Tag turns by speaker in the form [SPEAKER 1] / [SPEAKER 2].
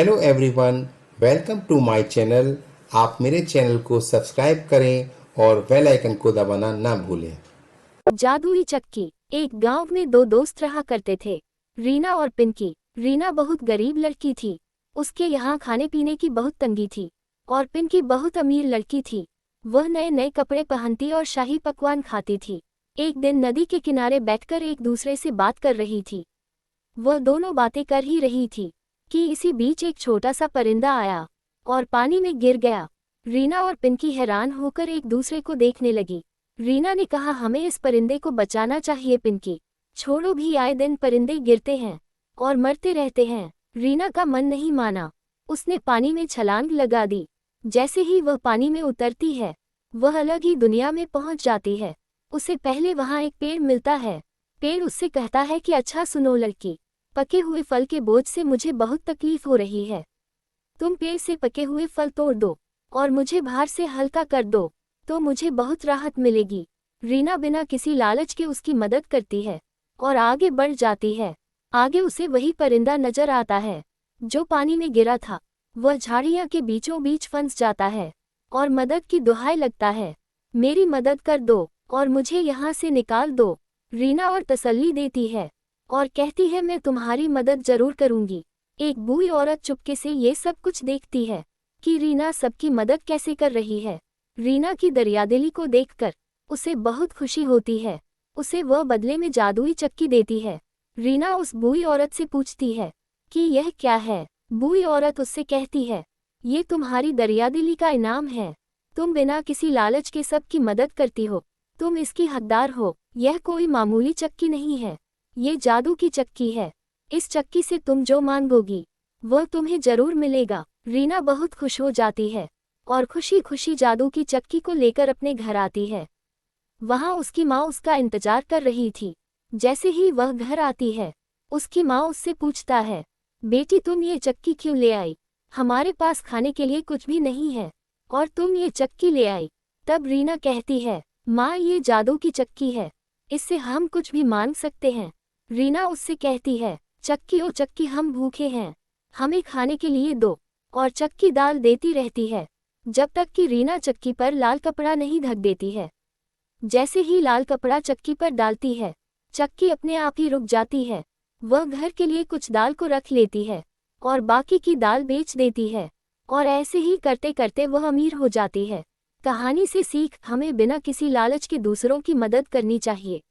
[SPEAKER 1] Hello everyone, welcome to my channel. आप मेरे channel को सब्सक्राइब करें और बेल आइकन को दबाना ना भूलें।
[SPEAKER 2] जादुई चक्की। एक गांव में दो दोस्त रहा करते थे, रीना और पिंकी। रीना बहुत गरीब लड़की थी, उसके यहाँ खाने पीने की बहुत तंगी थी। और पिंकी बहुत अमीर लड़की थी, वह नए नए कपड़े पहनती और शाही पकवान खाती थी। एक दिन नदी के किनारे बैठकर एक दूसरे से बात कर रही थी। वह दोनों बातें कर ही रही थी कि इसी बीच एक छोटा सा परिंदा आया और पानी में गिर गया। रीना और पिंकी हैरान होकर एक दूसरे को देखने लगी। रीना ने कहा, हमें इस परिंदे को बचाना चाहिए। पिंकी, छोड़ो भी, आए दिन परिंदे गिरते हैं और मरते रहते हैं। रीना का मन नहीं माना, उसने पानी में छलांग लगा दी। जैसे ही वह पानी में उतरती है, वह अलग ही दुनिया में पहुंच जाती है। उसे पहले वहां एक पेड़ मिलता है। पेड़ उससे कहता है कि अच्छा सुनो लड़की, पके हुए फल के बोझ से मुझे बहुत तकलीफ हो रही है। तुम पेड़ से पके हुए फल तोड़ दो और मुझे भार से हल्का कर दो, तो मुझे बहुत राहत मिलेगी। रीना बिना किसी लालच के उसकी मदद करती है और आगे बढ़ जाती है। आगे उसे वही परिंदा नजर आता है जो पानी में गिरा था। वह झाड़ियां के बीचों बीच फंस जाता है और मदद की दुहाई लगता है, मेरी मदद कर दो और मुझे यहाँ से निकाल दो। रीना और तसल्ली देती है और कहती है, मैं तुम्हारी मदद जरूर करूंगी। एक बूढ़ी औरत चुपके से ये सब कुछ देखती है कि रीना सबकी मदद कैसे कर रही है। रीना की दरियादिली को देखकर उसे बहुत खुशी होती है। उसे वह बदले में जादुई चक्की देती है। रीना उस बूढ़ी औरत से पूछती है कि यह क्या है। बूढ़ी औरत उससे कहती है, ये तुम्हारी दरियादिली का इनाम है। तुम बिना किसी लालच के सबकी मदद करती हो, तुम इसकी हकदार हो। यह कोई मामूली चक्की नहीं है, ये जादू की चक्की है। इस चक्की से तुम जो मांगोगी वह तुम्हें जरूर मिलेगा। रीना बहुत खुश हो जाती है और खुशी खुशी जादू की चक्की को लेकर अपने घर आती है। वहां उसकी माँ उसका इंतजार कर रही थी। जैसे ही वह घर आती है, उसकी माँ उससे पूछता है, बेटी तुम ये चक्की क्यों ले आई? हमारे पास खाने के लिए कुछ भी नहीं है और तुम ये चक्की ले आई। तब रीना कहती है, माँ ये जादू की चक्की है, इससे हम कुछ भी मांग सकते हैं। रीना उससे कहती है, चक्की ओ चक्की, हम भूखे हैं, हमें खाने के लिए दो। और चक्की दाल देती रहती है जब तक कि रीना चक्की पर लाल कपड़ा नहीं ढक देती है। जैसे ही लाल कपड़ा चक्की पर डालती है, चक्की अपने आप ही रुक जाती है। वह घर के लिए कुछ दाल को रख लेती है और बाकी की दाल बेच देती है और ऐसे ही करते करते वह अमीर हो जाती है। कहानी से सीख, हमें बिना किसी लालच के दूसरों की मदद करनी चाहिए।